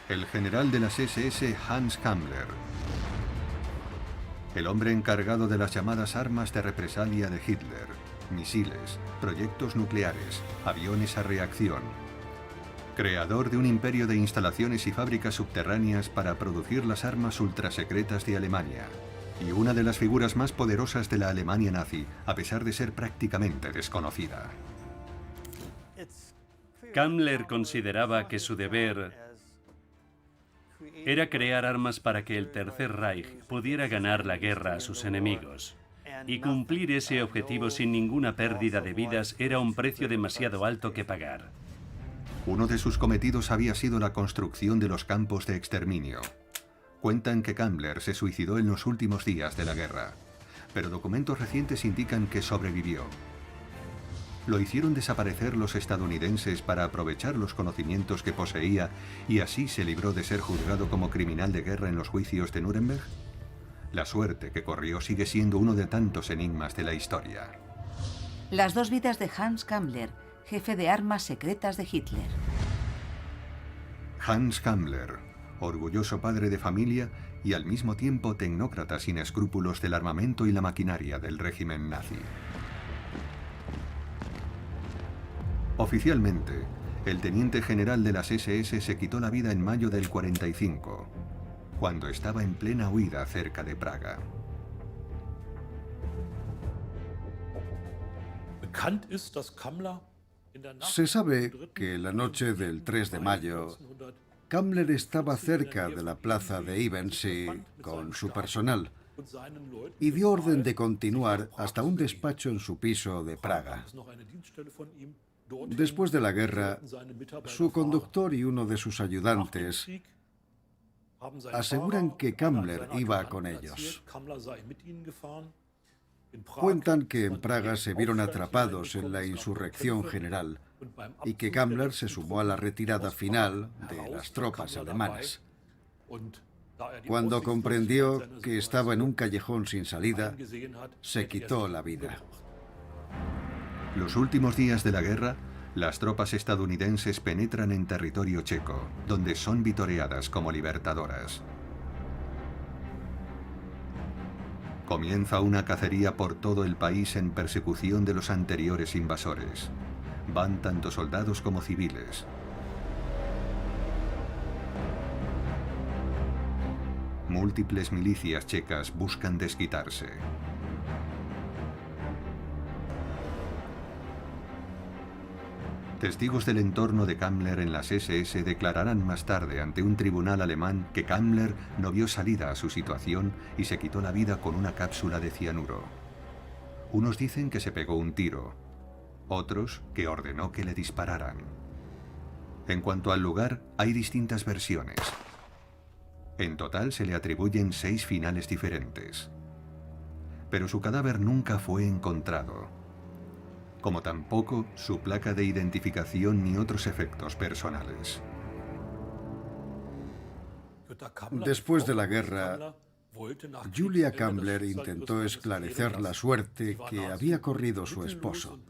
El general de las SS Hans Kammler. El hombre encargado de las llamadas armas de represalia de Hitler, misiles, proyectos nucleares, aviones a reacción. Creador de un imperio de instalaciones y fábricas subterráneas para producir las armas ultrasecretas de Alemania. Y una de las figuras más poderosas de la Alemania nazi, a pesar de ser prácticamente desconocida. Kammler consideraba que su deber era crear armas para que el Tercer Reich pudiera ganar la guerra a sus enemigos. Y cumplir ese objetivo sin ninguna pérdida de vidas era un precio demasiado alto que pagar. Uno de sus cometidos había sido la construcción de los campos de exterminio. Cuentan que Kammler se suicidó en los últimos días de la guerra, pero documentos recientes indican que sobrevivió. Lo hicieron desaparecer los estadounidenses para aprovechar los conocimientos que poseía y así se libró de ser juzgado como criminal de guerra en los juicios de Nuremberg. La suerte que corrió sigue siendo uno de tantos enigmas de la historia. Las dos vidas de Hans Kammler, jefe de armas secretas de Hitler. Hans Kammler, orgulloso padre de familia y al mismo tiempo tecnócrata sin escrúpulos del armamento y la maquinaria del régimen nazi. Oficialmente, el teniente general de las SS se quitó la vida en mayo del 45, cuando estaba en plena huida cerca de Praga. Se sabe que la noche del 3 de mayo, Kammler estaba cerca de la plaza de Ivensee con su personal y dio orden de continuar hasta un despacho en su piso de Praga. Después de la guerra, su conductor y uno de sus ayudantes aseguran que Kammler iba con ellos. Cuentan que en Praga se vieron atrapados en la insurrección general y que Kammler se sumó a la retirada final de las tropas alemanas. Cuando comprendió que estaba en un callejón sin salida, se quitó la vida. Los últimos días de la guerra, las tropas estadounidenses penetran en territorio checo, donde son vitoreadas como libertadoras. Comienza una cacería por todo el país en persecución de los anteriores invasores. Van tanto soldados como civiles. Múltiples milicias checas buscan desquitarse. Testigos del entorno de Kammler en las SS declararán más tarde ante un tribunal alemán que Kammler no vio salida a su situación y se quitó la vida con una cápsula de cianuro. Unos dicen que se pegó un tiro, otros que ordenó que le dispararan. En cuanto al lugar, hay distintas versiones. En total se le atribuyen 6 finales diferentes. Pero su cadáver nunca fue encontrado, como tampoco su placa de identificación ni otros efectos personales. Después de la guerra, Julia Kammler intentó esclarecer la suerte que había corrido su esposo,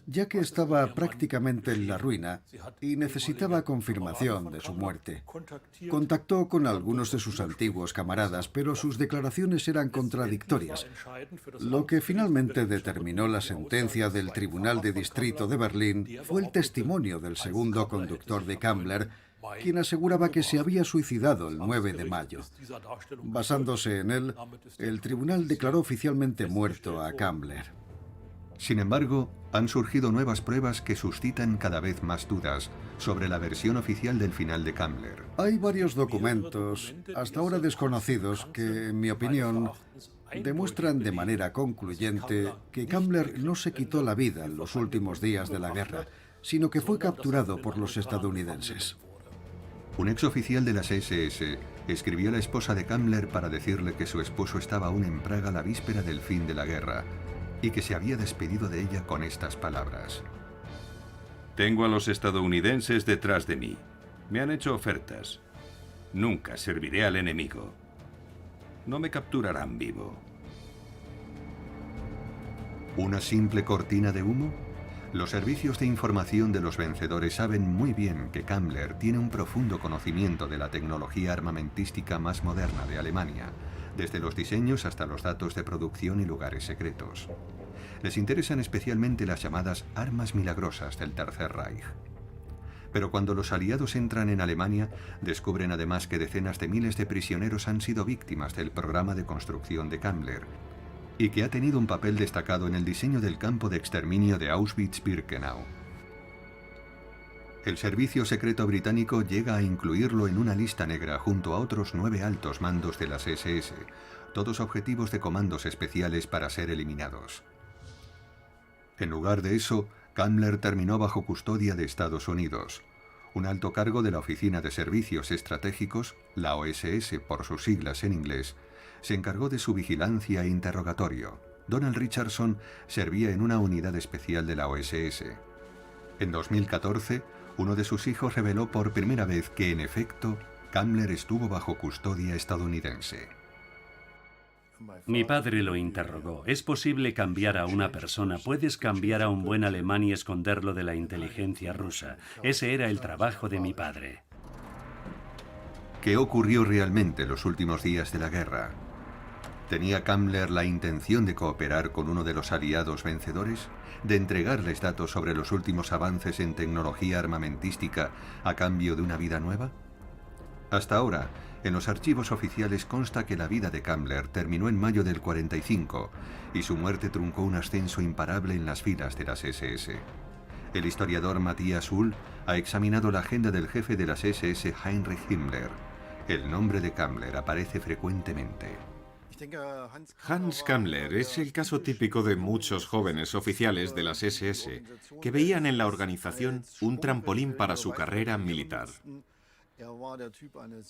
ya que estaba prácticamente en la ruina y necesitaba confirmación de su muerte. Contactó con algunos de sus antiguos camaradas, pero sus declaraciones eran contradictorias, lo que finalmente determinó la sentencia del Tribunal de Distrito de Berlín fue el testimonio del segundo conductor de Kammler, quien aseguraba que se había suicidado el 9 de mayo. Basándose en él, el tribunal declaró oficialmente muerto a Kammler. Sin embargo, han surgido nuevas pruebas que suscitan cada vez más dudas sobre la versión oficial del final de Kammler. Hay varios documentos, hasta ahora desconocidos, que, en mi opinión, demuestran de manera concluyente que Kammler no se quitó la vida en los últimos días de la guerra, sino que fue capturado por los estadounidenses. Un exoficial de las SS escribió a la esposa de Kammler para decirle que su esposo estaba aún en Praga la víspera del fin de la guerra y que se había despedido de ella con estas palabras. Tengo a los estadounidenses detrás de mí. Me han hecho ofertas. Nunca serviré al enemigo. No me capturarán vivo. ¿Una simple cortina de humo? Los servicios de información de los vencedores saben muy bien que Kammler tiene un profundo conocimiento de la tecnología armamentística más moderna de Alemania, desde los diseños hasta los datos de producción y lugares secretos. Les interesan especialmente las llamadas armas milagrosas del Tercer Reich. Pero cuando los aliados entran en Alemania, descubren además que decenas de miles de prisioneros han sido víctimas del programa de construcción de Kammler, y que ha tenido un papel destacado en el diseño del campo de exterminio de Auschwitz-Birkenau. El servicio secreto británico llega a incluirlo en una lista negra junto a otros 9 altos mandos de las SS, todos objetivos de comandos especiales para ser eliminados. En lugar de eso, Kammler terminó bajo custodia de Estados Unidos. Un alto cargo de la Oficina de Servicios Estratégicos, la OSS por sus siglas en inglés, se encargó de su vigilancia e interrogatorio. Donald Richardson servía en una unidad especial de la OSS. En 2014, uno de sus hijos reveló por primera vez que, en efecto, Kammler estuvo bajo custodia estadounidense. Mi padre lo interrogó. ¿Es posible cambiar a una persona? ¿Puedes cambiar a un buen alemán y esconderlo de la inteligencia rusa? Ese era el trabajo de mi padre. ¿Qué ocurrió realmente los últimos días de la guerra? ¿Tenía Kammler la intención de cooperar con uno de los aliados vencedores? ¿De entregarles datos sobre los últimos avances en tecnología armamentística a cambio de una vida nueva? Hasta ahora, en los archivos oficiales consta que la vida de Kammler terminó en mayo del 45 y su muerte truncó un ascenso imparable en las filas de las SS. El historiador Matthias Uhl ha examinado la agenda del jefe de las SS, Heinrich Himmler. El nombre de Kammler aparece frecuentemente. Hans Kammler es el caso típico de muchos jóvenes oficiales de las SS que veían en la organización un trampolín para su carrera militar.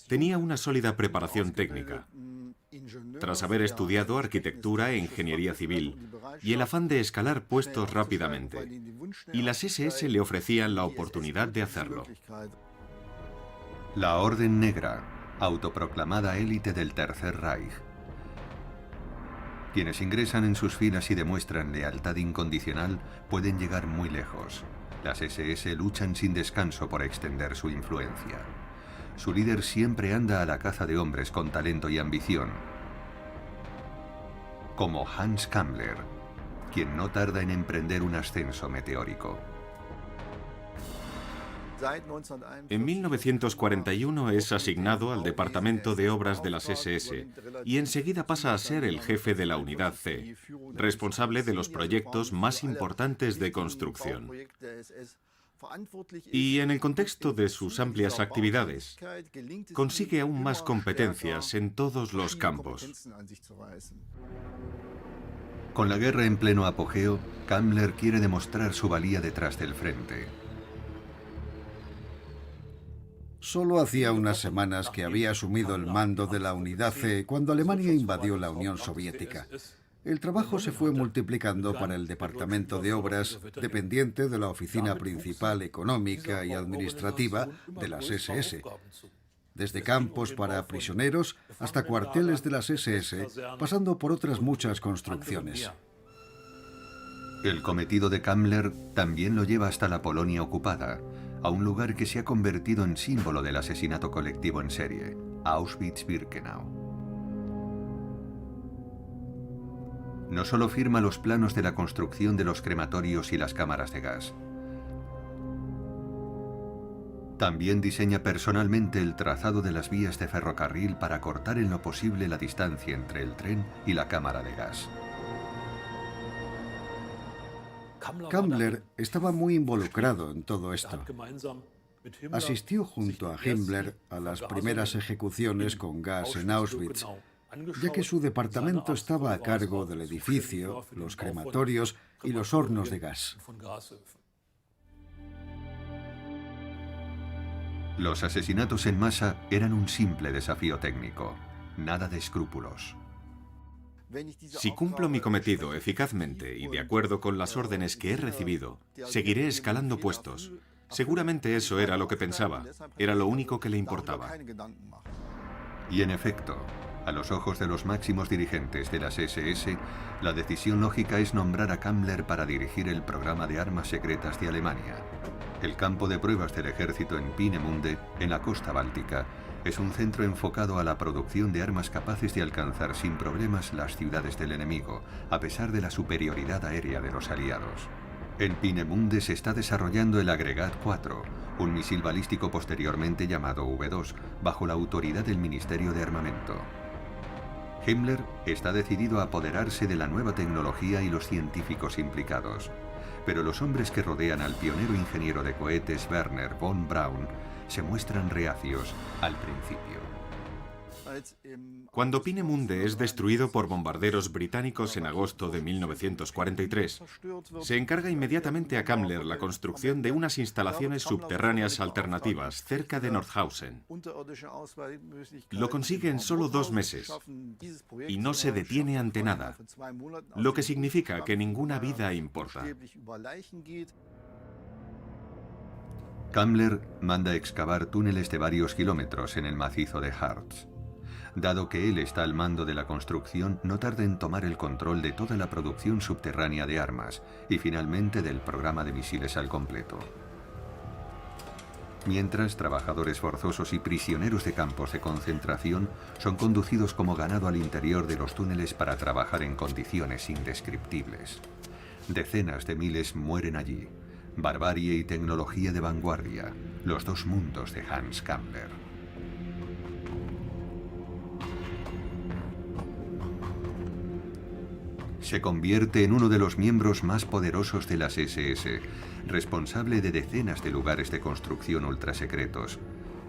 Tenía una sólida preparación técnica. Tras haber estudiado arquitectura e ingeniería civil, y el afán de escalar puestos rápidamente, y las SS le ofrecían la oportunidad de hacerlo. La Orden Negra, autoproclamada élite del Tercer Reich. Quienes ingresan en sus filas y demuestran lealtad incondicional pueden llegar muy lejos. Las SS luchan sin descanso por extender su influencia. Su líder siempre anda a la caza de hombres con talento y ambición, como Hans Kammler, quien no tarda en emprender un ascenso meteórico. En 1941 es asignado al Departamento de Obras de las SS y enseguida pasa a ser el jefe de la Unidad C, responsable de los proyectos más importantes de construcción. Y en el contexto de sus amplias actividades, consigue aún más competencias en todos los campos. Con la guerra en pleno apogeo, Kammler quiere demostrar su valía detrás del frente. Solo hacía unas semanas que había asumido el mando de la Unidad C cuando Alemania invadió la Unión Soviética. El trabajo se fue multiplicando para el Departamento de Obras, dependiente de la Oficina Principal Económica y Administrativa de las SS. Desde campos para prisioneros hasta cuarteles de las SS, pasando por otras muchas construcciones. El cometido de Kammler también lo lleva hasta la Polonia ocupada, a un lugar que se ha convertido en símbolo del asesinato colectivo en serie, Auschwitz-Birkenau. No solo firma los planos de la construcción de los crematorios y las cámaras de gas, también diseña personalmente el trazado de las vías de ferrocarril para cortar en lo posible la distancia entre el tren y la cámara de gas. Kammler estaba muy involucrado en todo esto. Asistió junto a Himmler a las primeras ejecuciones con gas en Auschwitz, ya que su departamento estaba a cargo del edificio, los crematorios y los hornos de gas. Los asesinatos en masa eran un simple desafío técnico, nada de escrúpulos. Si cumplo mi cometido eficazmente y de acuerdo con las órdenes que he recibido, seguiré escalando puestos. Seguramente eso era lo que pensaba. Era lo único que le importaba. Y en efecto, A los ojos de los máximos dirigentes de las SS, la decisión lógica es nombrar a Kammler para dirigir el programa de armas secretas de Alemania. El campo de pruebas del ejército en Peenemünde, en la costa báltica, es un centro enfocado a la producción de armas capaces de alcanzar sin problemas las ciudades del enemigo, a pesar de la superioridad aérea de los aliados. En Peenemünde se está desarrollando el Agregat 4, un misil balístico posteriormente llamado V2, bajo la autoridad del Ministerio de Armamento. Himmler está decidido a apoderarse de la nueva tecnología y los científicos implicados. Pero los hombres que rodean al pionero ingeniero de cohetes Werner von Braun se muestran reacios al principio. Cuando Peenemünde es destruido por bombarderos británicos en agosto de 1943, se encarga inmediatamente a Kammler la construcción de unas instalaciones subterráneas alternativas cerca de Nordhausen. Lo consigue en solo 2 meses y no se detiene ante nada, lo que significa que ninguna vida importa. Kammler manda excavar túneles de varios kilómetros en el macizo de Harz. Dado que él está al mando de la construcción, no tarda en tomar el control de toda la producción subterránea de armas y finalmente del programa de misiles al completo. Mientras, trabajadores forzosos y prisioneros de campos de concentración son conducidos como ganado al interior de los túneles para trabajar en condiciones indescriptibles. Decenas de miles mueren allí. Barbarie y tecnología de vanguardia, los dos mundos de Hans Kammler. Se convierte en uno de los miembros más poderosos de las SS, responsable de decenas de lugares de construcción ultrasecretos,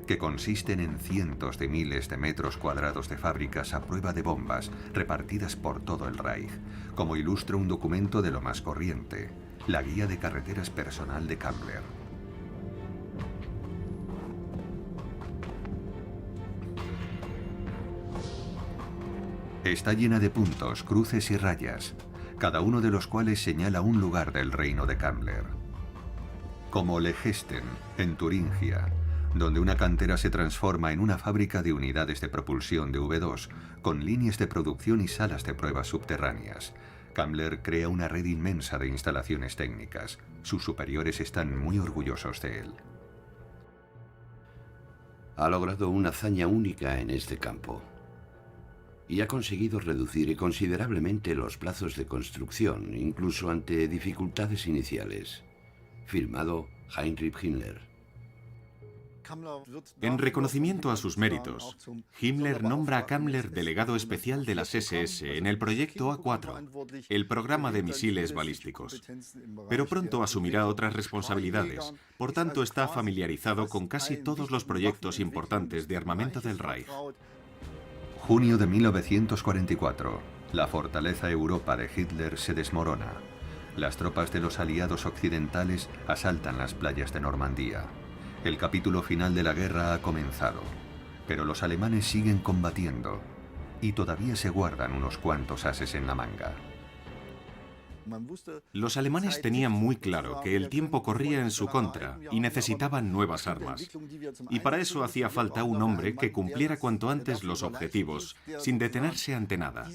que consisten en cientos de miles de metros cuadrados de fábricas a prueba de bombas repartidas por todo el Reich, como ilustra un documento de lo más corriente, la guía de carreteras personal de Kammler. Está llena de puntos, cruces y rayas, cada uno de los cuales señala un lugar del reino de Kammler. Como Legesten, en Turingia, donde una cantera se transforma en una fábrica de unidades de propulsión de V2, con líneas de producción y salas de pruebas subterráneas. Kammler crea una red inmensa de instalaciones técnicas. Sus superiores están muy orgullosos de él. Ha logrado una hazaña única en este campo y ha conseguido reducir considerablemente los plazos de construcción, incluso ante dificultades iniciales. Firmado Heinrich Himmler. En reconocimiento a sus méritos, Himmler nombra a Kammler delegado especial de las SS en el proyecto A4, el programa de misiles balísticos. Pero pronto asumirá otras responsabilidades, por tanto está familiarizado con casi todos los proyectos importantes de armamento del Reich. Junio de 1944. La fortaleza Europa de Hitler se desmorona. Las tropas de los aliados occidentales asaltan las playas de Normandía. El capítulo final de la guerra ha comenzado, pero los alemanes siguen combatiendo y todavía se guardan unos cuantos ases en la manga. Los alemanes tenían muy claro que el tiempo corría en su contra y necesitaban nuevas armas. Y para eso hacía falta un hombre que cumpliera cuanto antes los objetivos, sin detenerse ante nada.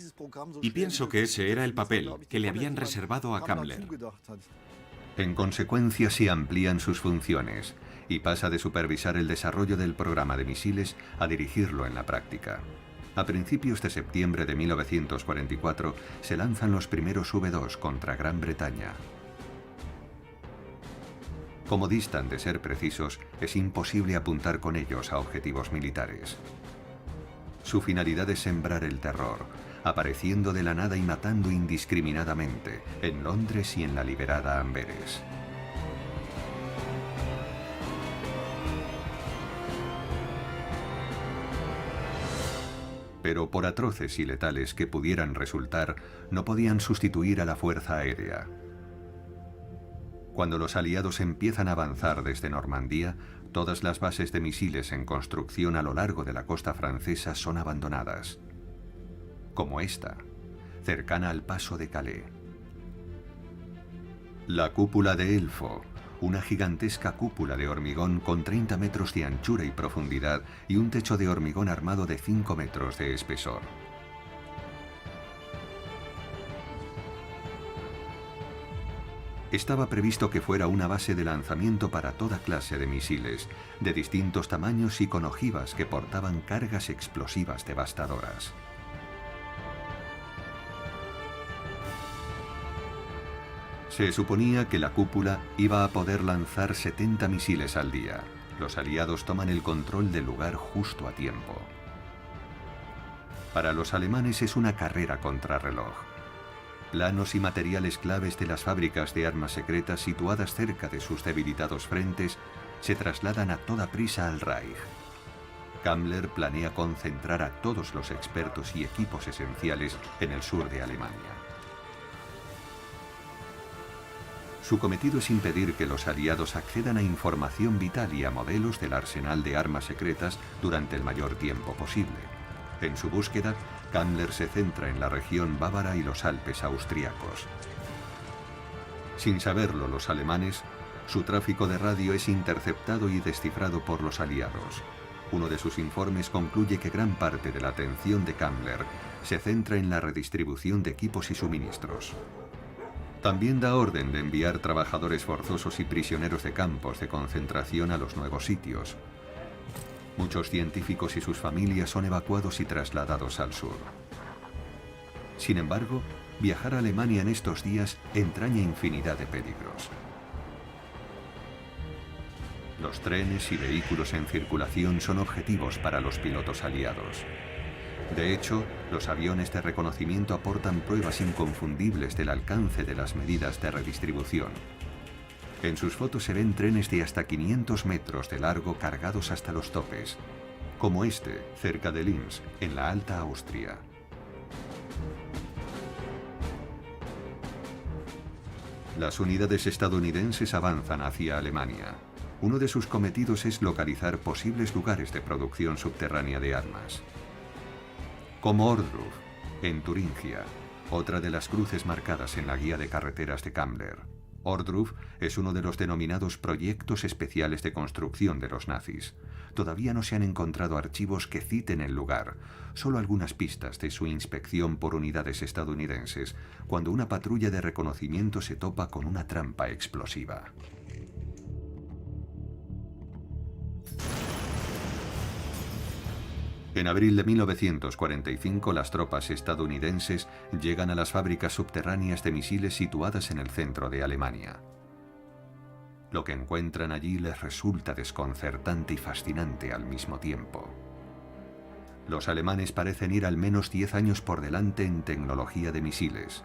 Y pienso que ese era el papel que le habían reservado a Kammler. En consecuencia, se amplían sus funciones y pasa de supervisar el desarrollo del programa de misiles a dirigirlo en la práctica. A principios de septiembre de 1944 se lanzan los primeros V2 contra Gran Bretaña. Como distan de ser precisos, es imposible apuntar con ellos a objetivos militares. Su finalidad es sembrar el terror, apareciendo de la nada y matando indiscriminadamente en Londres y en la liberada Amberes. Pero por atroces y letales que pudieran resultar, no podían sustituir a la fuerza aérea. Cuando los aliados empiezan a avanzar desde Normandía, todas las bases de misiles en construcción a lo largo de la costa francesa son abandonadas, como esta, cercana al paso de Calais. La cúpula de Elfo, una gigantesca cúpula de hormigón con 30 metros de anchura y profundidad y un techo de hormigón armado de 5 metros de espesor. Estaba previsto que fuera una base de lanzamiento para toda clase de misiles, de distintos tamaños y con ojivas que portaban cargas explosivas devastadoras. Se suponía que la cúpula iba a poder lanzar 70 misiles al día. Los aliados toman el control del lugar justo a tiempo. Para los alemanes es una carrera contrarreloj. Planos y materiales claves de las fábricas de armas secretas situadas cerca de sus debilitados frentes se trasladan a toda prisa al Reich. Kammler planea concentrar a todos los expertos y equipos esenciales en el sur de Alemania. Su cometido es impedir que los aliados accedan a información vital y a modelos del arsenal de armas secretas durante el mayor tiempo posible. En su búsqueda, Kammler se centra en la región bávara y los Alpes austríacos. Sin saberlo los alemanes, su tráfico de radio es interceptado y descifrado por los aliados. Uno de sus informes concluye que gran parte de la atención de Kammler se centra en la redistribución de equipos y suministros. También da orden de enviar trabajadores forzosos y prisioneros de campos de concentración a los nuevos sitios. Muchos científicos y sus familias son evacuados y trasladados al sur. Sin embargo, viajar a Alemania en estos días entraña infinidad de peligros. Los trenes y vehículos en circulación son objetivos para los pilotos aliados. De hecho, los aviones de reconocimiento aportan pruebas inconfundibles del alcance de las medidas de redistribución. En sus fotos se ven trenes de hasta 500 metros de largo cargados hasta los topes, como este, cerca de Linz, en la Alta Austria. Las unidades estadounidenses avanzan hacia Alemania. Uno de sus cometidos es localizar posibles lugares de producción subterránea de armas. Como Ohrdruf, en Turingia, otra de las cruces marcadas en la guía de carreteras de Kammler. Ohrdruf es uno de los denominados proyectos especiales de construcción de los nazis. Todavía no se han encontrado archivos que citen el lugar, solo algunas pistas de su inspección por unidades estadounidenses, cuando una patrulla de reconocimiento se topa con una trampa explosiva. En abril de 1945, las tropas estadounidenses llegan a las fábricas subterráneas de misiles situadas en el centro de Alemania. Lo que encuentran allí les resulta desconcertante y fascinante al mismo tiempo. Los alemanes parecen ir al menos 10 años por delante en tecnología de misiles.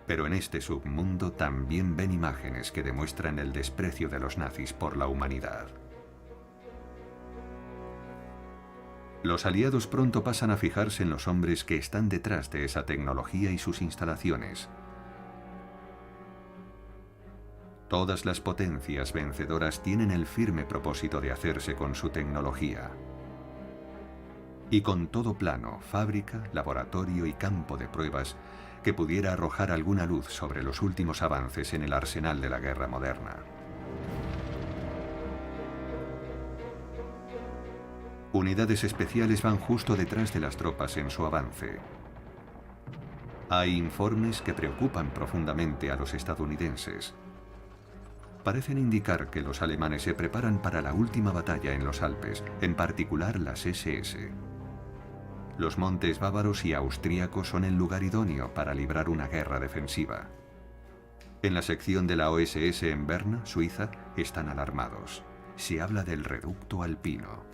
Pero en este submundo también ven imágenes que demuestran el desprecio de los nazis por la humanidad. Los aliados pronto pasan a fijarse en los hombres que están detrás de esa tecnología y sus instalaciones. Todas las potencias vencedoras tienen el firme propósito de hacerse con su tecnología. Y con todo plano, fábrica, laboratorio y campo de pruebas que pudiera arrojar alguna luz sobre los últimos avances en el arsenal de la guerra moderna. Unidades especiales van justo detrás de las tropas en su avance. Hay informes que preocupan profundamente a los estadounidenses. Parecen indicar que los alemanes se preparan para la última batalla en los Alpes, en particular las SS. Los montes bávaros y austríacos son el lugar idóneo para librar una guerra defensiva. En la sección de la OSS en Berna, Suiza, están alarmados. Se habla del reducto alpino.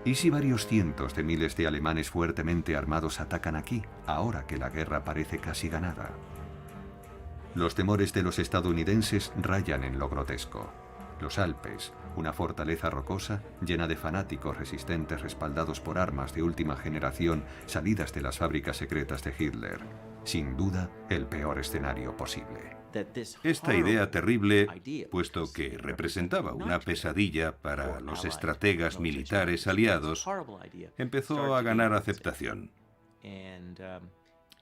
¿Y si varios cientos de miles de alemanes fuertemente armados atacan aquí, ahora que la guerra parece casi ganada? Los temores de los estadounidenses rayan en lo grotesco. Los Alpes, una fortaleza rocosa llena de fanáticos resistentes respaldados por armas de última generación salidas de las fábricas secretas de Hitler. Sin duda, el peor escenario posible. Esta idea terrible, puesto que representaba una pesadilla para los estrategas militares aliados, empezó a ganar aceptación.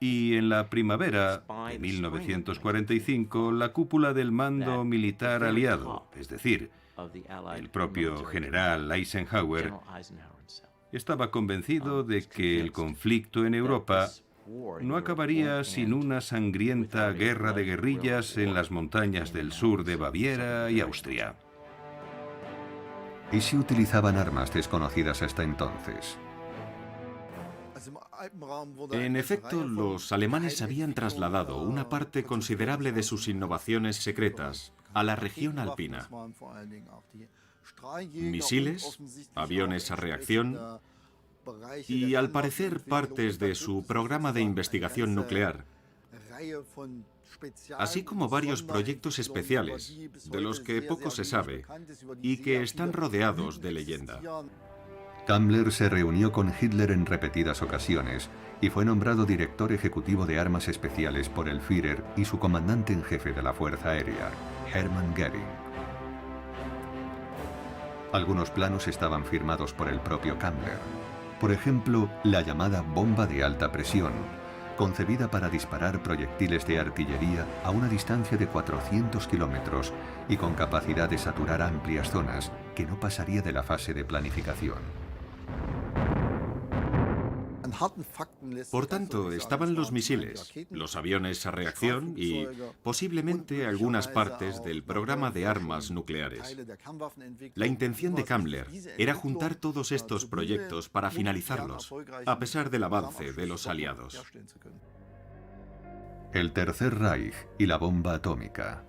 Y en la primavera de 1945, la cúpula del mando militar aliado, es decir, el propio general Eisenhower, estaba convencido de que el conflicto en Europa no acabaría sin una sangrienta guerra de guerrillas en las montañas del sur de Baviera y Austria. ¿Y si utilizaban armas desconocidas hasta entonces? En efecto, los alemanes habían trasladado una parte considerable de sus innovaciones secretas a la región alpina. Misiles, aviones a reacción y, al parecer, partes de su programa de investigación nuclear, así como varios proyectos especiales, de los que poco se sabe y que están rodeados de leyenda. Kammler se reunió con Hitler en repetidas ocasiones y fue nombrado director ejecutivo de armas especiales por el Führer y su comandante en jefe de la Fuerza Aérea, Hermann Göring. Algunos planos estaban firmados por el propio Kammler. Por ejemplo, la llamada bomba de alta presión, concebida para disparar proyectiles de artillería a una distancia de 400 kilómetros y con capacidad de saturar amplias zonas, que no pasaría de la fase de planificación. Por tanto, estaban los misiles, los aviones a reacción y, posiblemente, algunas partes del programa de armas nucleares. La intención de Kammler era juntar todos estos proyectos para finalizarlos, a pesar del avance de los aliados. El Tercer Reich y la bomba atómica.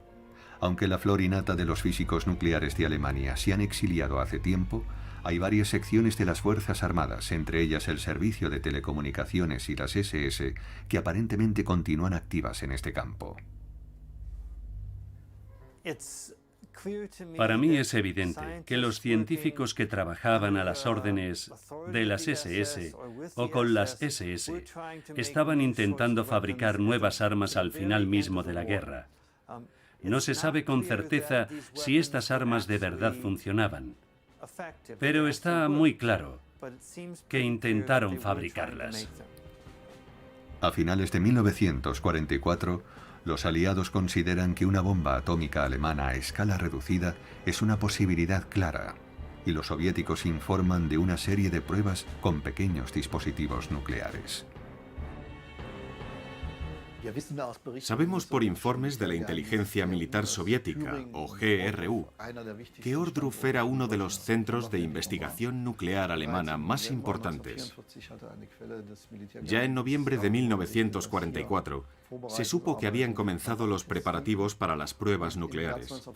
Aunque la flor innata de los físicos nucleares de Alemania se han exiliado hace tiempo, hay varias secciones de las Fuerzas Armadas, entre ellas el Servicio de Telecomunicaciones y las SS, que aparentemente continúan activas en este campo. Para mí es evidente que los científicos que trabajaban a las órdenes de las SS o con las SS estaban intentando fabricar nuevas armas al final mismo de la guerra. No se sabe con certeza si estas armas de verdad funcionaban, pero está muy claro que intentaron fabricarlas. A finales de 1944, los aliados consideran que una bomba atómica alemana a escala reducida es una posibilidad clara, y los soviéticos informan de una serie de pruebas con pequeños dispositivos nucleares. Sabemos por informes de la inteligencia militar soviética, o GRU, que Ohrdruf era uno de los centros de investigación nuclear alemana más importantes. Ya en noviembre de 1944, se supo que habían comenzado los preparativos para las pruebas nucleares.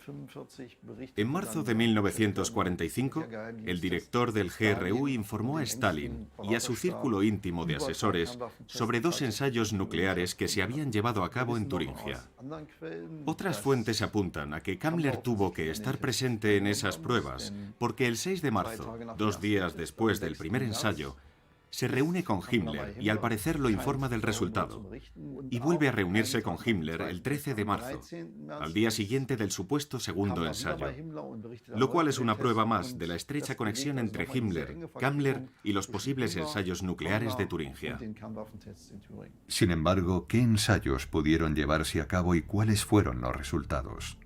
En marzo de 1945, el director del GRU informó a Stalin y a su círculo íntimo de asesores sobre 2 ensayos nucleares que se habían llevado a cabo en Turingia. Otras fuentes apuntan a que Kammler tuvo que estar presente en esas pruebas porque el 6 de marzo, 2 días después del primer ensayo, se reúne con Himmler y al parecer lo informa del resultado. Y vuelve a reunirse con Himmler el 13 de marzo, al día siguiente del supuesto segundo ensayo. Lo cual es una prueba más de la estrecha conexión entre Himmler, Kammler y los posibles ensayos nucleares de Turingia. Sin embargo, ¿qué ensayos pudieron llevarse a cabo y cuáles fueron los resultados?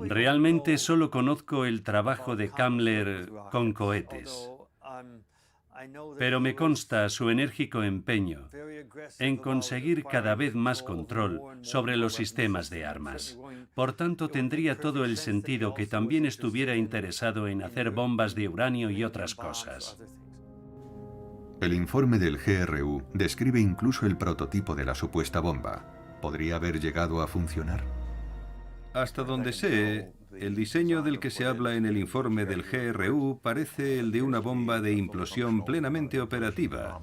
Realmente solo conozco el trabajo de Kammler con cohetes, pero me consta su enérgico empeño en conseguir cada vez más control sobre los sistemas de armas. Por tanto, tendría todo el sentido que también estuviera interesado en hacer bombas de uranio y otras cosas. El informe del GRU describe incluso el prototipo de la supuesta bomba. ¿Podría haber llegado a funcionar? Hasta donde sé, el diseño del que se habla en el informe del GRU parece el de una bomba de implosión plenamente operativa.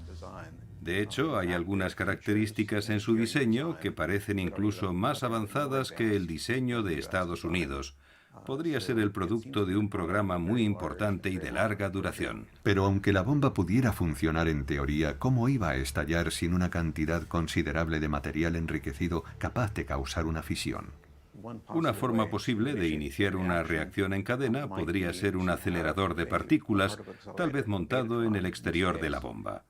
De hecho, hay algunas características en su diseño que parecen incluso más avanzadas que el diseño de Estados Unidos. Podría ser el producto de un programa muy importante y de larga duración. Pero aunque la bomba pudiera funcionar en teoría, ¿cómo iba a estallar sin una cantidad considerable de material enriquecido capaz de causar una fisión? Una forma posible de iniciar una reacción en cadena podría ser un acelerador de partículas, tal vez montado en el exterior de la bomba.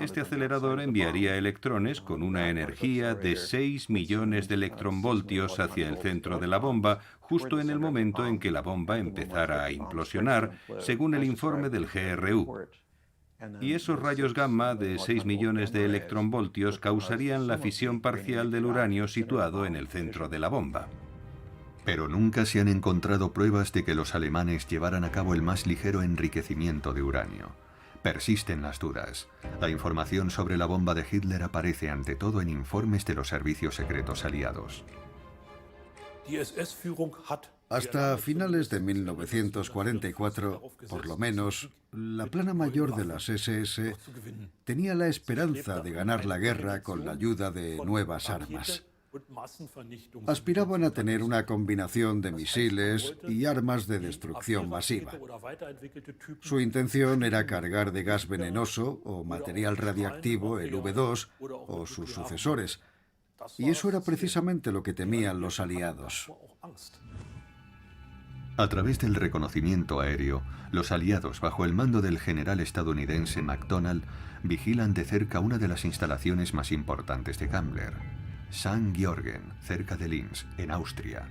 Este acelerador enviaría electrones con una energía de 6 millones de electronvoltios hacia el centro de la bomba, justo en el momento en que la bomba empezara a implosionar, según el informe del GRU. Y esos rayos gamma de 6 millones de electronvoltios causarían la fisión parcial del uranio situado en el centro de la bomba. Pero nunca se han encontrado pruebas de que los alemanes llevaran a cabo el más ligero enriquecimiento de uranio. Persisten las dudas. La información sobre la bomba de Hitler aparece ante todo en informes de los servicios secretos aliados. Hasta finales de 1944, por lo menos, la plana mayor de las SS tenía la esperanza de ganar la guerra con la ayuda de nuevas armas. Aspiraban a tener una combinación de misiles y armas de destrucción masiva. Su intención era cargar de gas venenoso o material radiactivo el V2 o sus sucesores, y eso era precisamente lo que temían los aliados. A través del reconocimiento aéreo, los aliados, bajo el mando del general estadounidense McDonnell, vigilan de cerca una de las instalaciones más importantes de Kammler, St. Georgen, cerca de Linz, en Austria.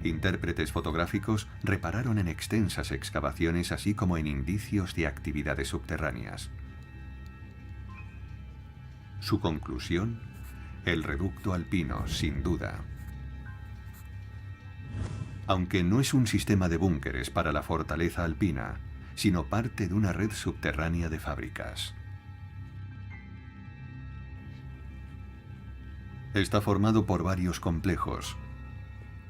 Intérpretes fotográficos repararon en extensas excavaciones, así como en indicios de actividades subterráneas. Su conclusión: el reducto alpino, sin duda. Aunque no es un sistema de búnkeres para la fortaleza alpina, sino parte de una red subterránea de fábricas. Está formado por varios complejos.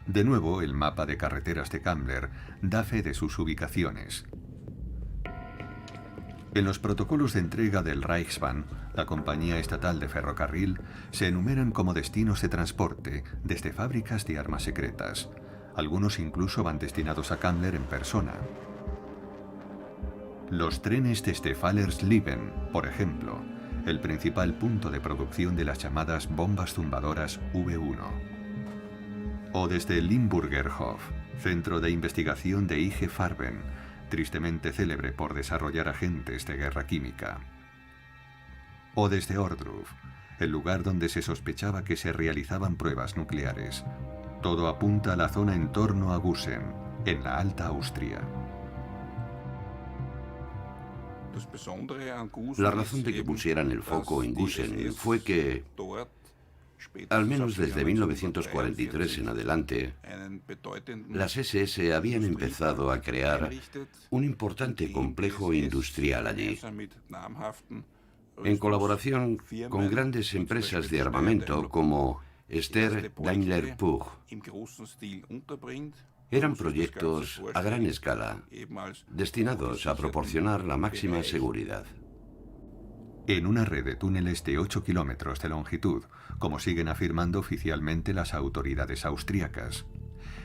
De nuevo, el mapa de carreteras de Kammler da fe de sus ubicaciones. En los protocolos de entrega del Reichsbahn, la compañía estatal de ferrocarril, se enumeran como destinos de transporte desde fábricas de armas secretas. Algunos incluso van destinados a Kammler en persona. Los trenes desde Fallersleben, por ejemplo, el principal punto de producción de las llamadas bombas zumbadoras V1. O desde Limburger Hof, centro de investigación de IG Farben, tristemente célebre por desarrollar agentes de guerra química. O desde Ohrdruf, el lugar donde se sospechaba que se realizaban pruebas nucleares. Todo apunta a la zona en torno a Gusen, en la Alta Austria. La razón de que pusieran el foco en Gusen fue que, al menos desde 1943 en adelante, las SS habían empezado a crear un importante complejo industrial allí, en colaboración con grandes empresas de armamento como Steyr Daimler Puch. Eran proyectos a gran escala, destinados a proporcionar la máxima seguridad. En una red de túneles de 8 kilómetros de longitud, como siguen afirmando oficialmente las autoridades austríacas.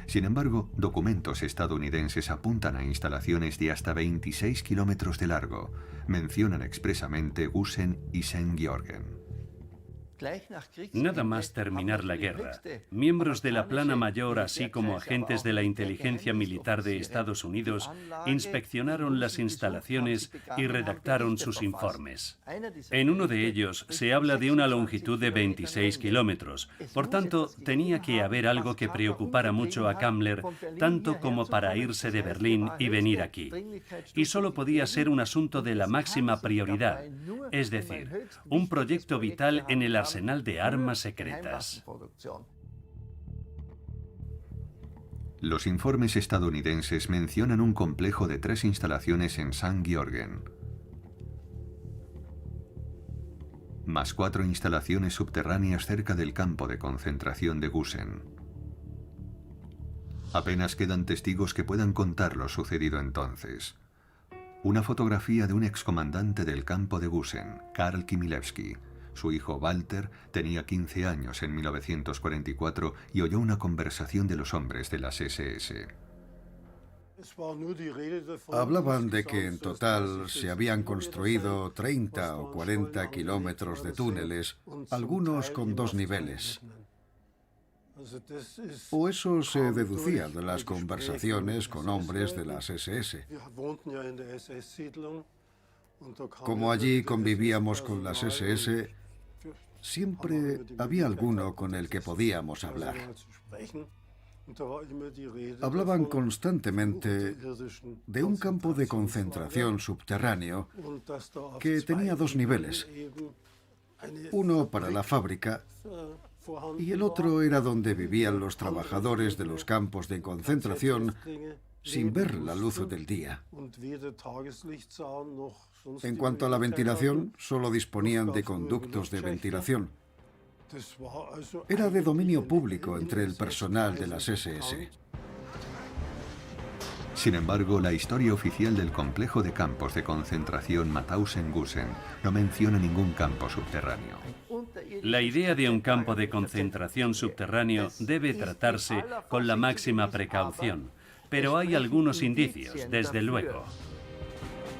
Sin embargo, documentos estadounidenses apuntan a instalaciones de hasta 26 kilómetros de largo. Mencionan expresamente Gusen y St. Georgen. Nada más terminar la guerra, miembros de la Plana Mayor, así como agentes de la inteligencia militar de Estados Unidos, inspeccionaron las instalaciones y redactaron sus informes. En uno de ellos se habla de una longitud de 26 kilómetros, por tanto, tenía que haber algo que preocupara mucho a Kammler, tanto como para irse de Berlín y venir aquí. Y solo podía ser un asunto de la máxima prioridad, es decir, un proyecto vital en el arsenal de armas secretas. Los informes estadounidenses mencionan un complejo de 3 instalaciones en St. Georgen, más 4 instalaciones subterráneas cerca del campo de concentración de Gusen. Apenas quedan testigos que puedan contar lo sucedido entonces. Una fotografía de un excomandante del campo de Gusen, Karl Kimilewski. Su hijo Walter tenía 15 años en 1944 y oyó una conversación de los hombres de las SS. Hablaban de que en total se habían construido 30 o 40 kilómetros de túneles, algunos con 2 niveles. O eso se deducía de las conversaciones con hombres de las SS. Como allí convivíamos con las SS, siempre había alguno con el que podíamos hablar. Hablaban constantemente de un campo de concentración subterráneo que tenía dos niveles. Uno para la fábrica y el otro era donde vivían los trabajadores de los campos de concentración sin ver la luz del día. En cuanto a la ventilación, solo disponían de conductos de ventilación. Era de dominio público entre el personal de las SS. Sin embargo, la historia oficial del complejo de campos de concentración Mauthausen-Gusen no menciona ningún campo subterráneo. La idea de un campo de concentración subterráneo debe tratarse con la máxima precaución, pero hay algunos indicios, desde luego.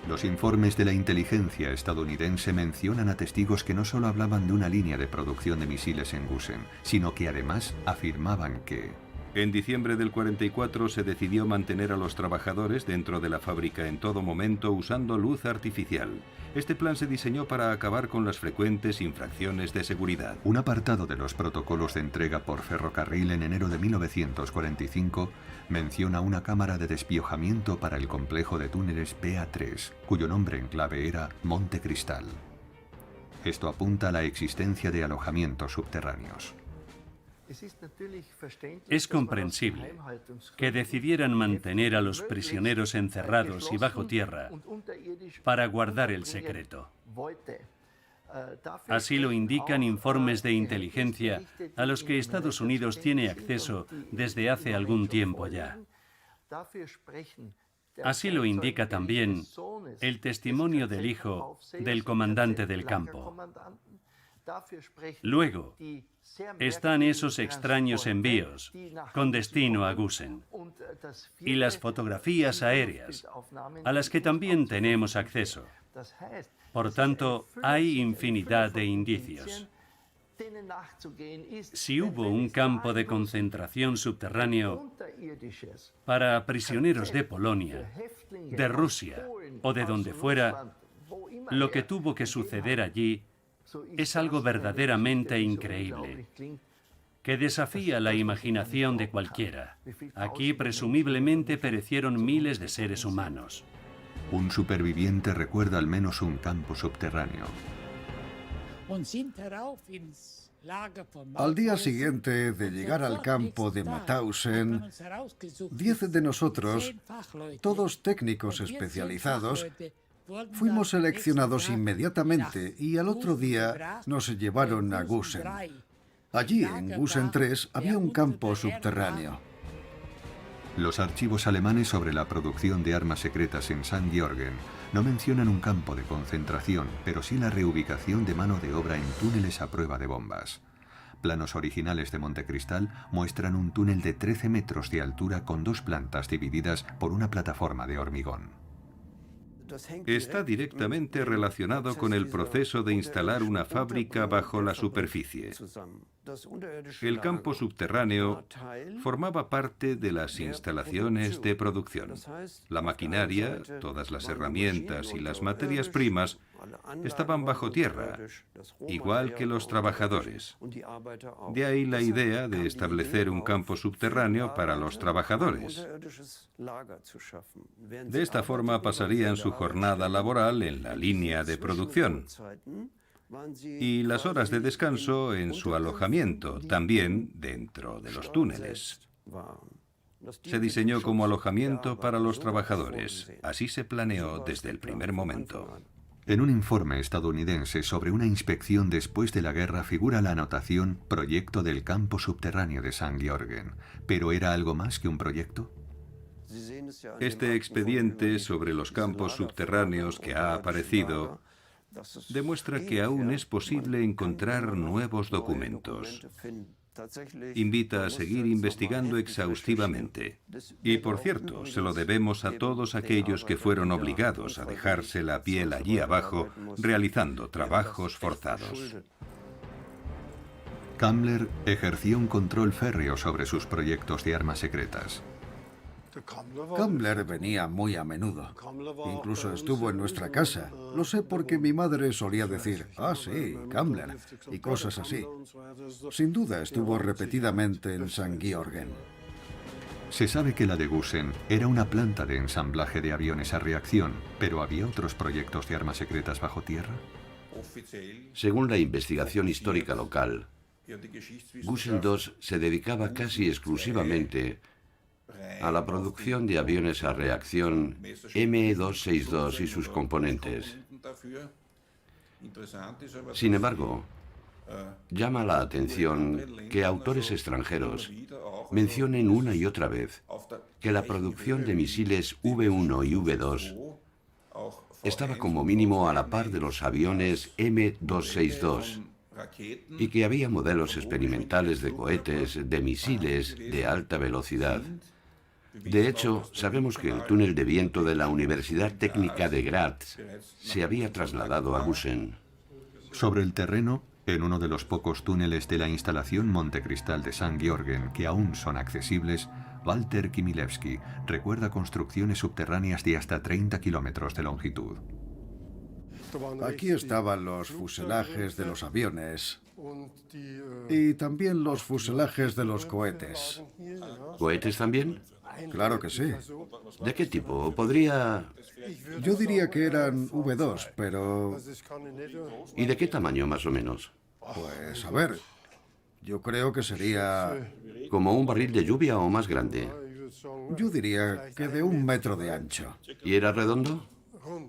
Los informes de la inteligencia estadounidense mencionan a testigos que no solo hablaban de una línea de producción de misiles en Gusen, sino que además afirmaban que... En diciembre del 44 se decidió mantener a los trabajadores dentro de la fábrica en todo momento usando luz artificial. Este plan se diseñó para acabar con las frecuentes infracciones de seguridad. Un apartado de los protocolos de entrega por ferrocarril en enero de 1945 menciona una cámara de despiojamiento para el complejo de túneles PA3, cuyo nombre en clave era Monte Cristal. Esto apunta a la existencia de alojamientos subterráneos. Es comprensible que decidieran mantener a los prisioneros encerrados y bajo tierra para guardar el secreto. Así lo indican informes de inteligencia a los que Estados Unidos tiene acceso desde hace algún tiempo ya. Así lo indica también el testimonio del hijo del comandante del campo. Luego, están esos extraños envíos con destino a Gusen y las fotografías aéreas a las que también tenemos acceso. Por tanto, hay infinidad de indicios. Si hubo un campo de concentración subterráneo para prisioneros de Polonia, de Rusia o de donde fuera, lo que tuvo que suceder allí es algo verdaderamente increíble, que desafía la imaginación de cualquiera. Aquí presumiblemente perecieron miles de seres humanos. Un superviviente recuerda al menos un campo subterráneo. Al día siguiente de llegar al campo de Mauthausen, 10 de nosotros, todos técnicos especializados, fuimos seleccionados inmediatamente y al otro día nos llevaron a Gusen. Allí, en Gusen 3, había un campo subterráneo. Los archivos alemanes sobre la producción de armas secretas en St. Georgen no mencionan un campo de concentración, pero sí la reubicación de mano de obra en túneles a prueba de bombas. Planos originales de Montecristal muestran un túnel de 13 metros de altura con dos plantas divididas por una plataforma de hormigón. Está directamente relacionado con el proceso de instalar una fábrica bajo la superficie. El campo subterráneo formaba parte de las instalaciones de producción. La maquinaria, todas las herramientas y las materias primas estaban bajo tierra, igual que los trabajadores. De ahí la idea de establecer un campo subterráneo para los trabajadores. De esta forma pasarían su jornada laboral en la línea de producción y las horas de descanso en su alojamiento, también dentro de los túneles. Se diseñó como alojamiento para los trabajadores. Así se planeó desde el primer momento. En un informe estadounidense sobre una inspección después de la guerra figura la anotación «Proyecto del campo subterráneo de St. Georgen». ¿Pero era algo más que un proyecto? Este expediente sobre los campos subterráneos que ha aparecido demuestra que aún es posible encontrar nuevos documentos. Invita a seguir investigando exhaustivamente. Y por cierto, se lo debemos a todos aquellos que fueron obligados a dejarse la piel allí abajo realizando trabajos forzados. Kammler ejerció un control férreo sobre sus proyectos de armas secretas. Kammler venía muy a menudo. Incluso estuvo en nuestra casa. Lo sé porque mi madre solía decir, ah, sí, Kammler, y cosas así. Sin duda estuvo repetidamente en St. Georgen. Se sabe que la de Gusen era una planta de ensamblaje de aviones a reacción, pero ¿había otros proyectos de armas secretas bajo tierra? Según la investigación histórica local, Gusen II se dedicaba casi exclusivamente a la producción de aviones a reacción M262 y sus componentes. Sin embargo, llama la atención que autores extranjeros mencionen una y otra vez que la producción de misiles V1 y V2 estaba como mínimo a la par de los aviones M262 y que había modelos experimentales de cohetes, de misiles de alta velocidad. De hecho, sabemos que el túnel de viento de la Universidad Técnica de Graz se había trasladado a Gusen. Sobre el terreno, en uno de los pocos túneles de la instalación Montecristal de St. Georgen que aún son accesibles, Walter Kimilewski recuerda construcciones subterráneas de hasta 30 kilómetros de longitud. Aquí estaban los fuselajes de los aviones y también los fuselajes de los cohetes. ¿Cohetes también? Claro que sí. ¿De qué tipo? ¿Podría...? Yo diría que eran V2, pero... ¿Y de qué tamaño más o menos? Pues a ver, yo creo que sería... ¿Como un barril de lluvia o más grande? Yo diría que de 1 metro de ancho. ¿Y era redondo?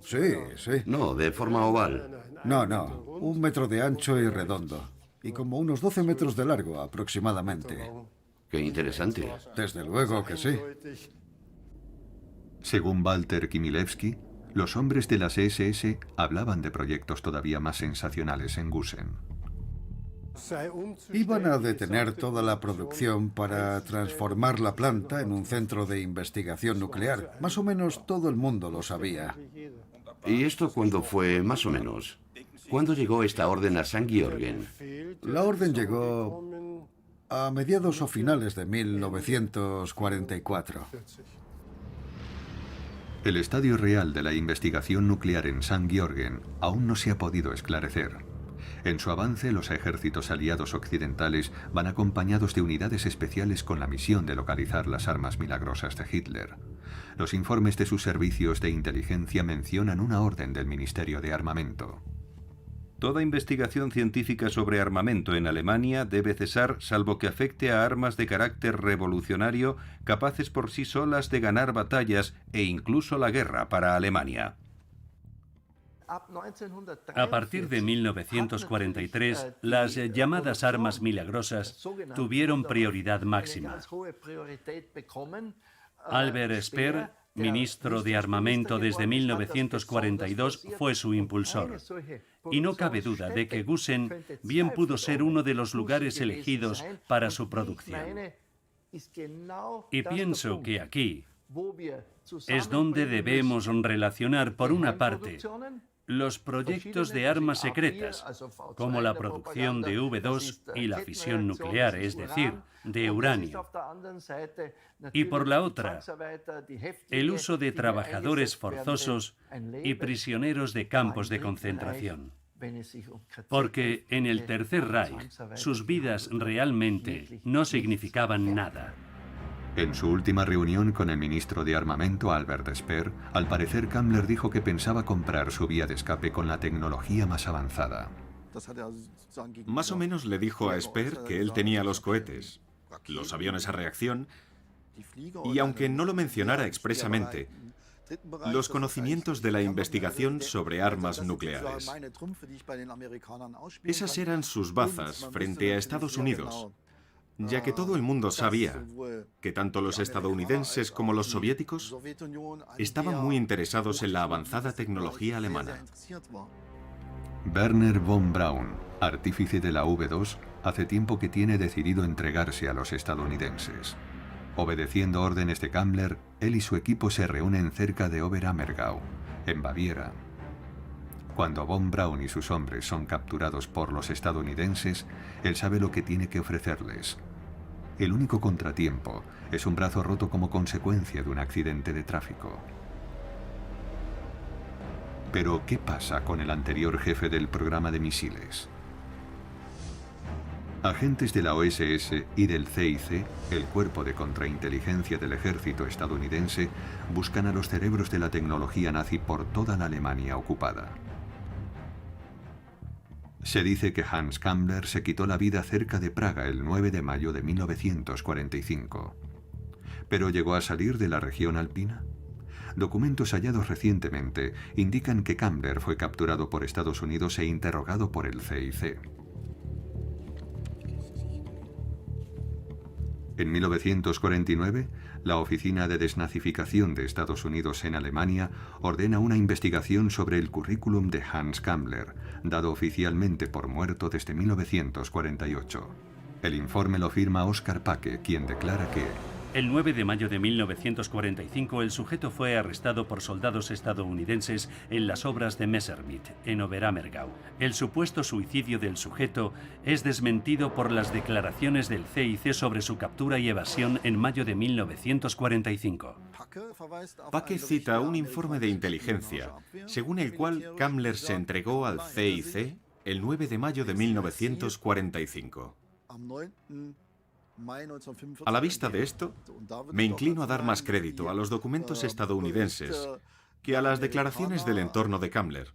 Sí, sí. No, de forma oval. No, 1 metro de ancho y redondo. Y como unos 12 metros de largo aproximadamente. Qué interesante. Desde luego que sí. Según Walter Kimilewski, los hombres de las SS hablaban de proyectos todavía más sensacionales en Gusen. Iban a detener toda la producción para transformar la planta en un centro de investigación nuclear. Más o menos todo el mundo lo sabía. ¿Y esto cuándo fue, más o menos? ¿Cuándo llegó esta orden a St. Georgen? La orden llegó a mediados o finales de 1944. El estadio real de la investigación nuclear en St. Georgen aún no se ha podido esclarecer. En su avance, los ejércitos aliados occidentales van acompañados de unidades especiales con la misión de localizar las armas milagrosas de Hitler. Los informes de sus servicios de inteligencia mencionan una orden del Ministerio de Armamento. Toda investigación científica sobre armamento en Alemania debe cesar salvo que afecte a armas de carácter revolucionario capaces por sí solas de ganar batallas e incluso la guerra para Alemania. A partir de 1943, las llamadas armas milagrosas tuvieron prioridad máxima. Albert Speer, ministro de Armamento desde 1942, fue su impulsor. Y no cabe duda de que Gusen bien pudo ser uno de los lugares elegidos para su producción. Y pienso que aquí es donde debemos relacionar, por una parte, los proyectos de armas secretas, como la producción de V2 y la fisión nuclear, es decir, de uranio. Y por la otra, el uso de trabajadores forzosos y prisioneros de campos de concentración. Porque en el Tercer Reich sus vidas realmente no significaban nada. En su última reunión con el ministro de Armamento, Albert Speer, al parecer Kammler dijo que pensaba comprar su vía de escape con la tecnología más avanzada. Más o menos le dijo a Speer que él tenía los cohetes, los aviones a reacción, y aunque no lo mencionara expresamente, los conocimientos de la investigación sobre armas nucleares. Esas eran sus bazas frente a Estados Unidos, ya que todo el mundo sabía que tanto los estadounidenses como los soviéticos estaban muy interesados en la avanzada tecnología alemana. Werner von Braun, artífice de la V2, hace tiempo que tiene decidido entregarse a los estadounidenses. Obedeciendo órdenes de Kammler, él y su equipo se reúnen cerca de Oberammergau, en Baviera. Cuando Von Braun y sus hombres son capturados por los estadounidenses, él sabe lo que tiene que ofrecerles. El único contratiempo es un brazo roto como consecuencia de un accidente de tráfico. Pero, ¿qué pasa con el anterior jefe del programa de misiles? Agentes de la OSS y del CIC, el cuerpo de contrainteligencia del ejército estadounidense, buscan a los cerebros de la tecnología nazi por toda la Alemania ocupada. Se dice que Hans Kammler se quitó la vida cerca de Praga el 9 de mayo de 1945. ¿Pero llegó a salir de la región alpina? Documentos hallados recientemente indican que Kammler fue capturado por Estados Unidos e interrogado por el CIC. En 1949, la Oficina de Desnazificación de Estados Unidos en Alemania ordena una investigación sobre el currículum de Hans Kammler, dado oficialmente por muerto desde 1948. El informe lo firma Oskar Packe, quien declara que el 9 de mayo de 1945 el sujeto fue arrestado por soldados estadounidenses en las obras de Messerschmitt, en Oberammergau. El supuesto suicidio del sujeto es desmentido por las declaraciones del CIC sobre su captura y evasión en mayo de 1945. Packe cita un informe de inteligencia, según el cual Kammler se entregó al CIC el 9 de mayo de 1945. A la vista de esto, me inclino a dar más crédito a los documentos estadounidenses que a las declaraciones del entorno de Kammler,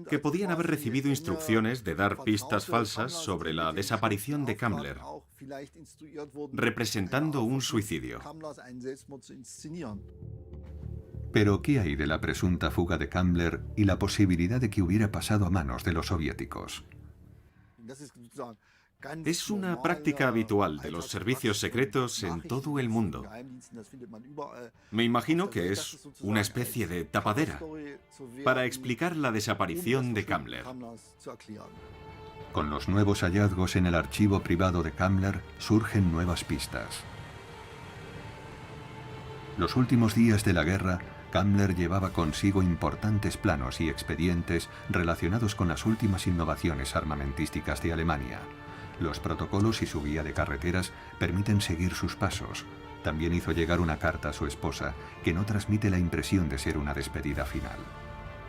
que podían haber recibido instrucciones de dar pistas falsas sobre la desaparición de Kammler, representando un suicidio. ¿Pero qué hay de la presunta fuga de Kammler y la posibilidad de que hubiera pasado a manos de los soviéticos? Es una práctica habitual de los servicios secretos en todo el mundo. Me imagino que es una especie de tapadera para explicar la desaparición de Kammler. Con los nuevos hallazgos en el archivo privado de Kammler surgen nuevas pistas. Los últimos días de la guerra, Kammler llevaba consigo importantes planos y expedientes relacionados con las últimas innovaciones armamentísticas de Alemania. Los protocolos y su guía de carreteras permiten seguir sus pasos. También hizo llegar una carta a su esposa que no transmite la impresión de ser una despedida final.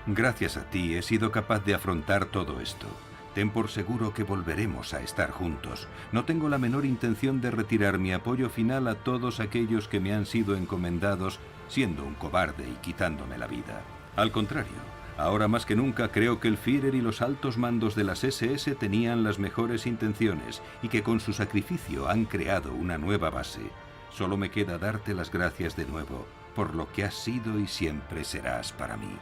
Gracias a ti he sido capaz de afrontar todo esto. Ten por seguro que volveremos a estar juntos. No tengo la menor intención de retirar mi apoyo final a todos aquellos que me han sido encomendados siendo un cobarde y quitándome la vida. Al contrario, ahora más que nunca creo que el Führer y los altos mandos de las SS tenían las mejores intenciones y que con su sacrificio han creado una nueva base. Solo me queda darte las gracias de nuevo por lo que has sido y siempre serás para mí.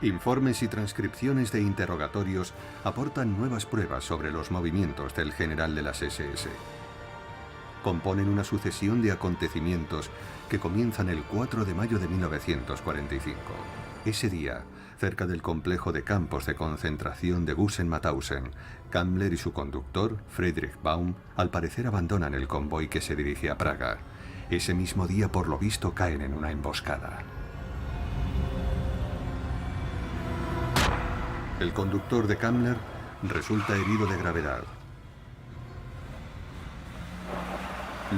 Informes y transcripciones de interrogatorios aportan nuevas pruebas sobre los movimientos del general de las SS. Componen una sucesión de acontecimientos que comienzan el 4 de mayo de 1945. Ese día, cerca del complejo de campos de concentración de Gusen-Mauthausen, Kammler y su conductor, Friedrich Baum, al parecer abandonan el convoy que se dirige a Praga. Ese mismo día, por lo visto, caen en una emboscada. El conductor de Kammler resulta herido de gravedad.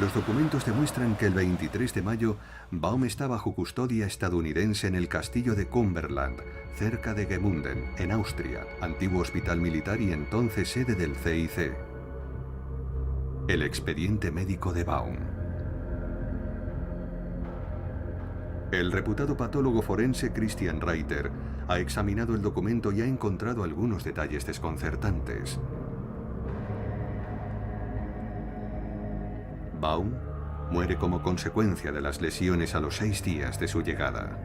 Los documentos demuestran que el 23 de mayo, Baum está bajo custodia estadounidense en el castillo de Cumberland, cerca de Gemünden, en Austria, antiguo hospital militar y entonces sede del CIC. El expediente médico de Baum. El reputado patólogo forense Christian Reiter ha examinado el documento y ha encontrado algunos detalles desconcertantes. Baum muere como consecuencia de las lesiones a los 6 días de su llegada.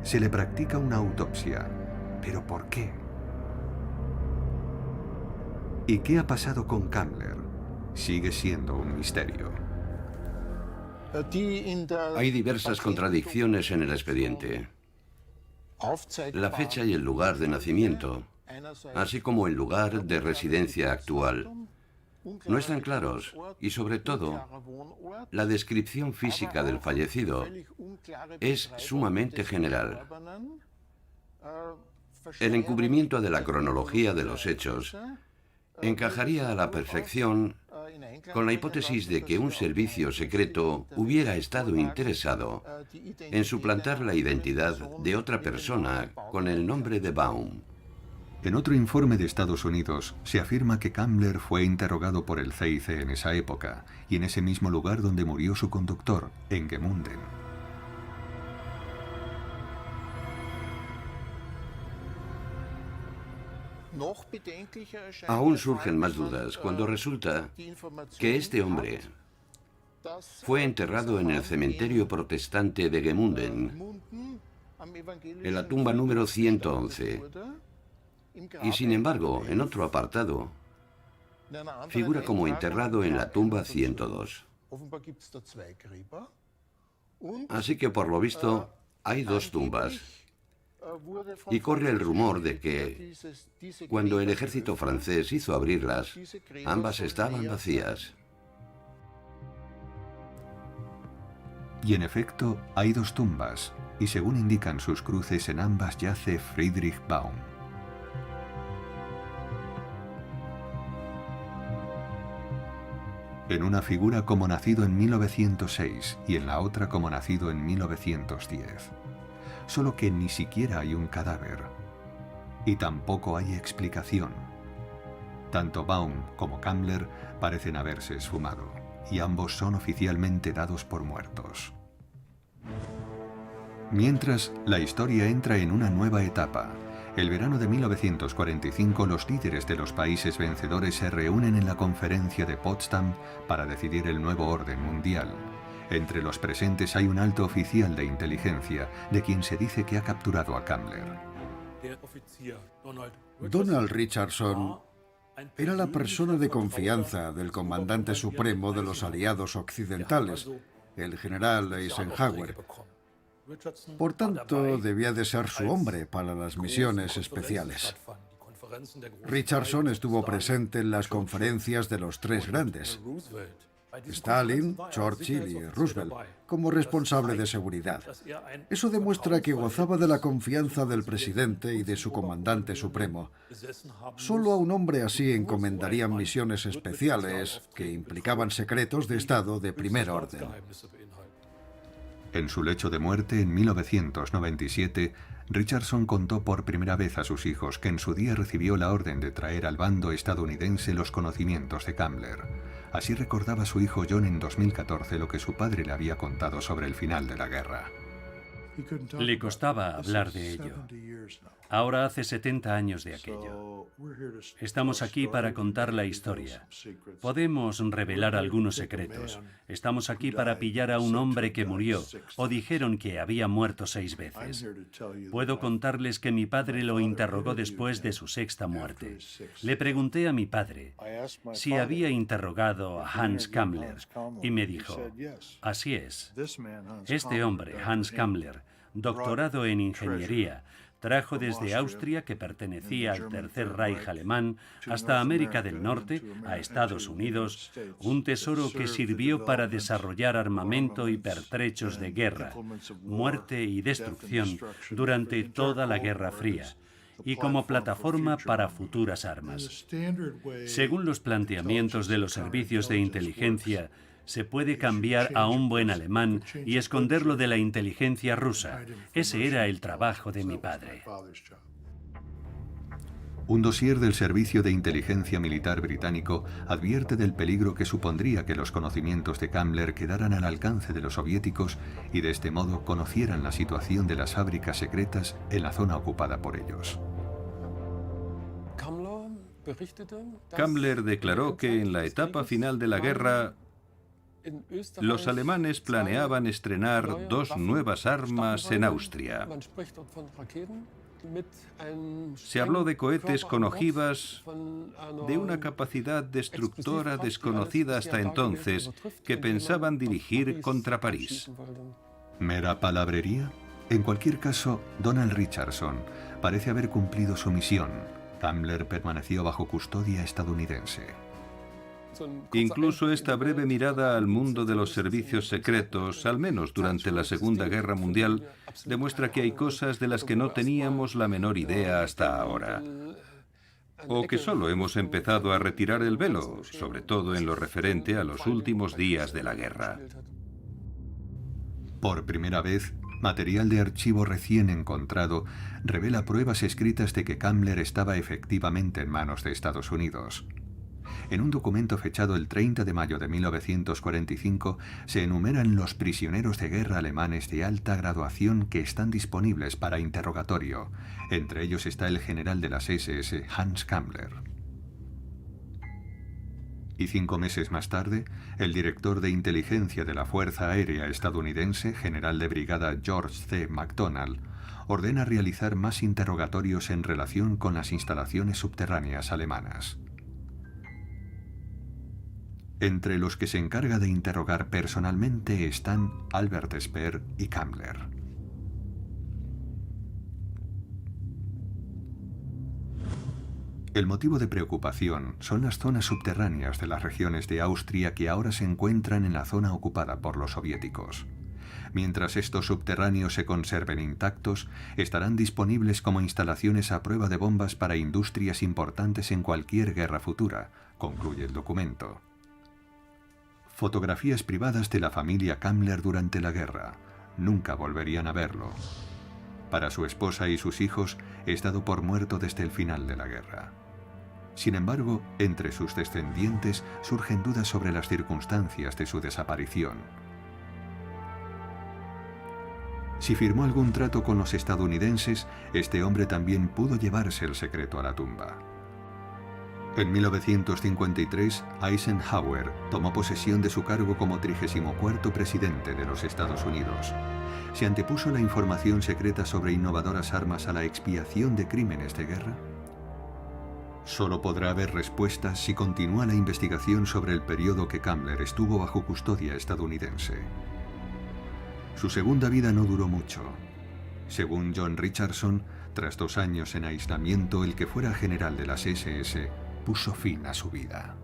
Se le practica una autopsia. ¿Pero por qué? ¿Y qué ha pasado con Kammler? Sigue siendo un misterio. Hay diversas contradicciones en el expediente. La fecha y el lugar de nacimiento, así como el lugar de residencia actual, no están claros y, sobre todo, la descripción física del fallecido es sumamente general. El encubrimiento de la cronología de los hechos encajaría a la perfección con la hipótesis de que un servicio secreto hubiera estado interesado en suplantar la identidad de otra persona con el nombre de Baum. En otro informe de Estados Unidos se afirma que Kammler fue interrogado por el CIC en esa época y en ese mismo lugar donde murió su conductor, en Gemünden. Aún surgen más dudas cuando resulta que este hombre fue enterrado en el cementerio protestante de Gemünden, en la tumba número 111, y sin embargo, en otro apartado, figura como enterrado en la tumba 102. Así que, por lo visto, hay dos tumbas. Y corre el rumor de que, cuando el ejército francés hizo abrirlas, ambas estaban vacías. Y en efecto, hay dos tumbas, y según indican sus cruces, en ambas yace Friedrich Baum. En una figura como nacido en 1906 y en la otra como nacido en 1910. Solo que ni siquiera hay un cadáver. Y tampoco hay explicación. Tanto Baum como Kammler parecen haberse esfumado, y ambos son oficialmente dados por muertos. Mientras, la historia entra en una nueva etapa. El verano de 1945, los líderes de los países vencedores se reúnen en la conferencia de Potsdam para decidir el nuevo orden mundial. Entre los presentes hay un alto oficial de inteligencia, de quien se dice que ha capturado a Kammler. Donald Richardson era la persona de confianza del comandante supremo de los aliados occidentales, el general Eisenhower. Por tanto, debía de ser su hombre para las misiones especiales. Richardson estuvo presente en las conferencias de los tres grandes, Stalin, Churchill y Roosevelt, como responsable de seguridad. Eso demuestra que gozaba de la confianza del presidente y de su comandante supremo. Solo a un hombre así encomendarían misiones especiales que implicaban secretos de Estado de primer orden. En su lecho de muerte, en 1997, Richardson contó por primera vez a sus hijos que en su día recibió la orden de traer al bando estadounidense los conocimientos de Kammler. Así recordaba su hijo John en 2014 lo que su padre le había contado sobre el final de la guerra. Le costaba hablar de ello. Ahora hace 70 años de aquello. Estamos aquí para contar la historia. Podemos revelar algunos secretos. Estamos aquí para pillar a un hombre que murió, o dijeron que había muerto 6 veces. Puedo contarles que mi padre lo interrogó después de su 6ª muerte. Le pregunté a mi padre si había interrogado a Hans Kammler, y me dijo, así es. Este hombre, Hans Kammler, doctorado en ingeniería, trajo desde Austria, que pertenecía al Tercer Reich alemán, hasta América del Norte, a Estados Unidos, un tesoro que sirvió para desarrollar armamento y pertrechos de guerra, muerte y destrucción durante toda la Guerra Fría, y como plataforma para futuras armas. Según los planteamientos de los servicios de inteligencia, se puede cambiar a un buen alemán y esconderlo de la inteligencia rusa. Ese era el trabajo de mi padre. Un dossier del Servicio de Inteligencia Militar británico advierte del peligro que supondría que los conocimientos de Kammler quedaran al alcance de los soviéticos y de este modo conocieran la situación de las fábricas secretas en la zona ocupada por ellos. Kammler declaró que en la etapa final de la guerra, los alemanes planeaban estrenar 2 nuevas armas en Austria. Se habló de cohetes con ojivas de una capacidad destructora desconocida hasta entonces que pensaban dirigir contra París. ¿Mera palabrería? En cualquier caso, Donald Richardson parece haber cumplido su misión. Kammler permaneció bajo custodia estadounidense. Incluso esta breve mirada al mundo de los servicios secretos, al menos durante la Segunda Guerra Mundial, demuestra que hay cosas de las que no teníamos la menor idea hasta ahora. O que solo hemos empezado a retirar el velo, sobre todo en lo referente a los últimos días de la guerra. Por primera vez, material de archivo recién encontrado revela pruebas escritas de que Kammler estaba efectivamente en manos de Estados Unidos. En un documento fechado el 30 de mayo de 1945 se enumeran los prisioneros de guerra alemanes de alta graduación que están disponibles para interrogatorio. Entre ellos está el general de las SS, Hans Kammler. Y 5 meses más tarde, el director de inteligencia de la Fuerza Aérea estadounidense, general de brigada George C. McDonnell, ordena realizar más interrogatorios en relación con las instalaciones subterráneas alemanas. Entre los que se encarga de interrogar personalmente están Albert Speer y Kammler. El motivo de preocupación son las zonas subterráneas de las regiones de Austria que ahora se encuentran en la zona ocupada por los soviéticos. Mientras estos subterráneos se conserven intactos, estarán disponibles como instalaciones a prueba de bombas para industrias importantes en cualquier guerra futura, concluye el documento. Fotografías privadas de la familia Kammler durante la guerra. Nunca volverían a verlo. Para su esposa y sus hijos, es dado por muerto desde el final de la guerra. Sin embargo, entre sus descendientes surgen dudas sobre las circunstancias de su desaparición. Si firmó algún trato con los estadounidenses, este hombre también pudo llevarse el secreto a la tumba. En 1953, Eisenhower tomó posesión de su cargo como 34º presidente de los Estados Unidos. ¿Se antepuso la información secreta sobre innovadoras armas a la expiación de crímenes de guerra? Solo podrá haber respuestas si continúa la investigación sobre el periodo que Kammler estuvo bajo custodia estadounidense. Su segunda vida no duró mucho. Según John Richardson, tras 2 años en aislamiento, el que fuera general de las SS puso fin a su vida.